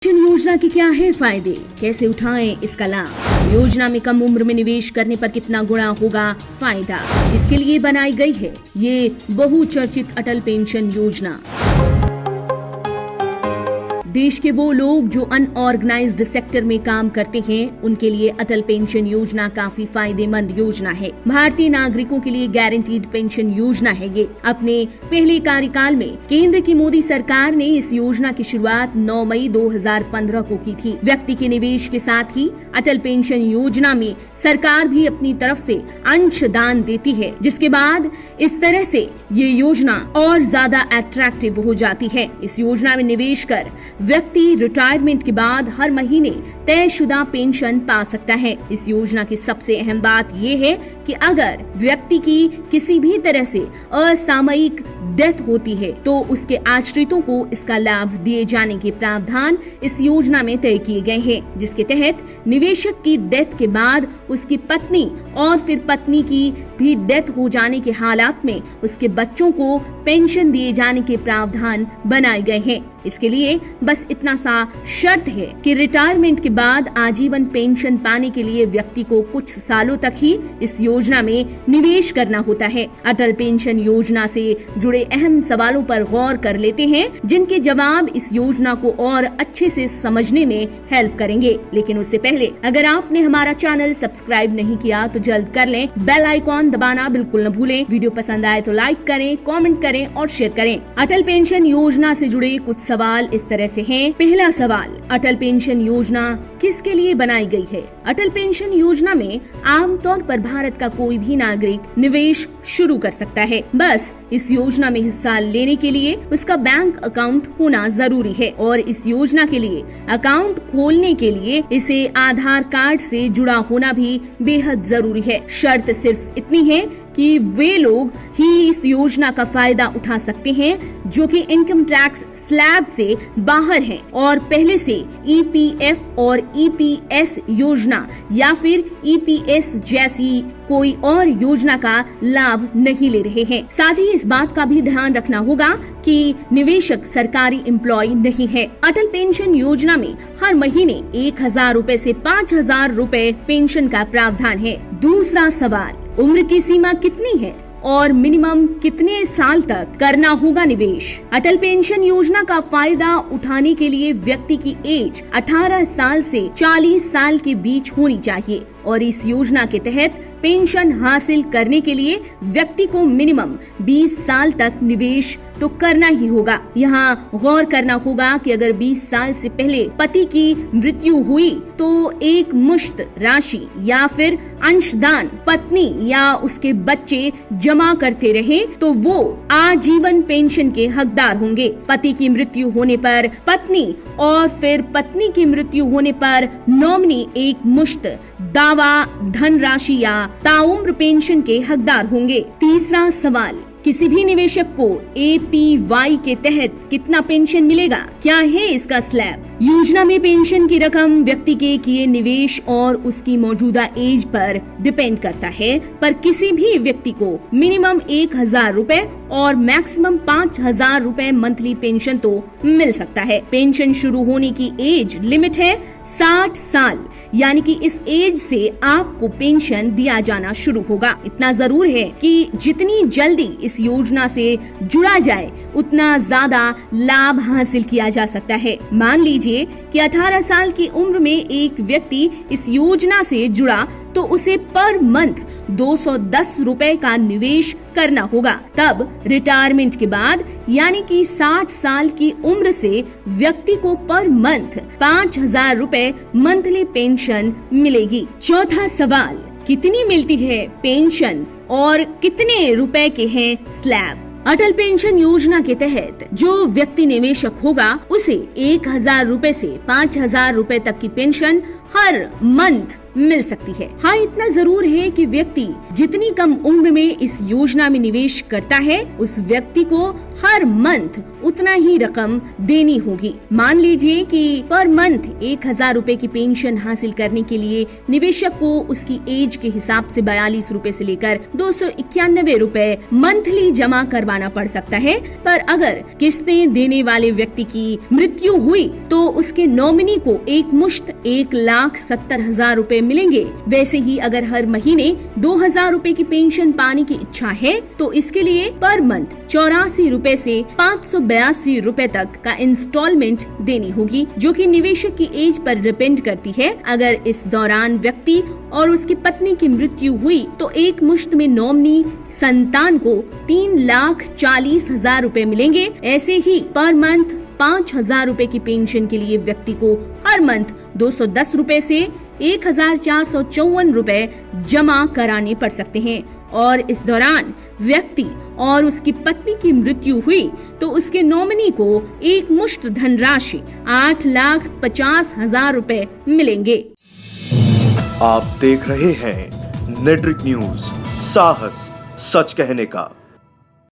Pension योजना के क्या है फायदे, कैसे उठाएं इसका लाभ। योजना में कम उम्र में निवेश करने पर कितना गुना होगा फायदा, इसके लिए बनाई गई है ये बहुचर्चित अटल पेंशन योजना। देश के वो लोग जो अनऑर्गेनाइज्ड सेक्टर में काम करते हैं उनके लिए अटल पेंशन योजना काफी फायदेमंद योजना है। भारतीय नागरिकों के लिए गारंटीड पेंशन योजना है ये। अपने पहले कार्यकाल में केंद्र की मोदी सरकार ने इस योजना की शुरुआत 9 मई 2015 को की थी। व्यक्ति के निवेश के साथ ही अटल पेंशन योजना में सरकार भी अपनी तरफ से अंशदान देती है, जिसके बाद इस तरह से ये योजना और ज्यादा अट्रैक्टिव हो जाती है। इस योजना में निवेश कर व्यक्ति रिटायरमेंट के बाद हर महीने तयशुदा पेंशन पा सकता है। इस योजना की सबसे अहम बात यह है कि अगर व्यक्ति की किसी भी तरह से असामयिक डेथ होती है तो उसके आश्रितों को इसका लाभ दिए जाने के प्रावधान इस योजना में तय किए गए हैं, जिसके तहत निवेशक की डेथ के बाद उसकी पत्नी और फिर पत्नी की भी डेथ हो जाने के हालात में उसके बच्चों को पेंशन दिए जाने के प्रावधान बनाए गए हैं। इसके लिए बस इतना सा शर्त है कि रिटायरमेंट के बाद आजीवन पेंशन पाने के लिए व्यक्ति को कुछ सालों तक ही इस योजना में निवेश करना होता है। अटल पेंशन योजना से जुड़े अहम सवालों पर गौर कर लेते हैं, जिनके जवाब इस योजना को और अच्छे से समझने में हेल्प करेंगे। लेकिन उससे पहले अगर आपने हमारा चैनल सब्सक्राइब नहीं किया तो जल्द कर लें, बेल आइकॉन दबाना बिल्कुल न भूलें। वीडियो पसंद आए तो लाइक करें, कमेंट करें और शेयर करें। अटल पेंशन योजना से जुड़े कुछ सवाल इस तरह से हैं। पहला सवाल, अटल पेंशन योजना किसके लिए बनाई गई है? अटल पेंशन योजना में आमतौर पर भारत का कोई भी नागरिक निवेश शुरू कर सकता है। बस इस योजना में हिस्सा लेने के लिए उसका बैंक अकाउंट होना जरूरी है और इस योजना के लिए अकाउंट खोलने के लिए इसे आधार कार्ड से जुड़ा होना भी बेहद जरूरी है। शर्त सिर्फ इतनी है कि वे लोग ही इस योजना का फायदा उठा सकते हैं जो कि इनकम टैक्स स्लैब से बाहर हैं और पहले से ईपीएफ और ईपीएस योजना या फिर ईपीएस जैसी कोई और योजना का लाभ नहीं ले रहे हैं। साथ ही इस बात का भी ध्यान रखना होगा कि निवेशक सरकारी एम्प्लॉय नहीं है। अटल पेंशन योजना में हर महीने 1000 रूपए से 5000 रूपए पेंशन का प्रावधान है। दूसरा सवाल, उम्र की सीमा कितनी है और मिनिमम कितने साल तक करना होगा निवेश? अटल पेंशन योजना का फायदा उठाने के लिए व्यक्ति की एज 18 साल से 40 साल के बीच होनी चाहिए और इस योजना के तहत पेंशन हासिल करने के लिए व्यक्ति को मिनिमम 20 साल तक निवेश तो करना ही होगा। यहाँ गौर करना होगा कि अगर 20 साल से पहले पति की मृत्यु हुई तो एक मुश्त राशि या फिर अंशदान पत्नी या उसके बच्चे जमा करते रहे तो वो आजीवन पेंशन के हकदार होंगे। पति की मृत्यु होने पर पत्नी और फिर पत्नी की मृत्यु होने पर नॉमिनी एक मुश्त दावा धनराशि या ताउम्र पेंशन के हकदार होंगे। तीसरा सवाल, किसी भी निवेशक को एपीवाई के तहत कितना पेंशन मिलेगा? क्या है इसका स्लैब? योजना में पेंशन की रकम व्यक्ति के किए निवेश और उसकी मौजूदा एज पर डिपेंड करता है, पर किसी भी व्यक्ति को मिनिमम 1000 रूपए और मैक्सिमम 5000 रूपए मंथली पेंशन तो मिल सकता है। पेंशन शुरू होने की एज लिमिट है 60 साल, यानी कि इस एज से आपको पेंशन दिया जाना शुरू होगा। इतना जरूर है कि जितनी जल्दी इस योजना से जुड़ा जाए उतना ज्यादा लाभ हासिल किया जा सकता है। मान लीजिए कि 18 साल की उम्र में एक व्यक्ति इस योजना से जुड़ा तो उसे पर मंथ 210 रूपए का निवेश करना होगा। तब रिटायरमेंट के बाद यानी कि 60 साल की उम्र से व्यक्ति को पर मंथ 5000 रूपए मंथली पेंशन मिलेगी। चौथा सवाल, कितनी मिलती है पेंशन और कितने रुपए के हैं स्लैब? अटल पेंशन योजना के तहत जो व्यक्ति निवेशक होगा उसे 1000 रूपए से 5000 रूपए तक की पेंशन हर मंथ मिल सकती है। हाँ, इतना जरूर है कि व्यक्ति जितनी कम उम्र में इस योजना में निवेश करता है, उस व्यक्ति को हर मंथ उतना ही रकम देनी होगी। मान लीजिए कि पर मंथ 1000 रुपए की पेंशन हासिल करने के लिए निवेशक को उसकी एज के हिसाब से 42 रुपए से लेकर 291 रुपए मंथली जमा करवाना पड़ सकता है। पर अगर किस्तें देने वाले व्यक्ति की मृत्यु हुई तो उसके नॉमिनी को एक मुश्त 1,70,000 रुपए मिलेंगे। वैसे ही अगर हर महीने 2000 रुपए की पेंशन पाने की इच्छा है तो इसके लिए पर मंथ 84 रुपए से 582 रुपए तक का इंस्टॉलमेंट देनी होगी, जो कि निवेशक की एज पर डिपेंड करती है। अगर इस दौरान व्यक्ति और उसकी पत्नी की मृत्यु हुई तो एक मुश्त में नॉमिनी संतान को 3,40,000 रुपए मिलेंगे। ऐसे ही पर मंथ 5,000 रुपए की पेंशन के लिए व्यक्ति को हर मंथ 210 रुपए से 1,454 रुपए जमा कराने पड़ सकते हैं। और इस दौरान व्यक्ति और उसकी पत्नी की मृत्यु हुई तो उसके नॉमिनी को एक मुश्त धनराशि 8,50,000 रुपए मिलेंगे। आप देख रहे हैं नेट्रिक न्यूज, साहस सच कहने का।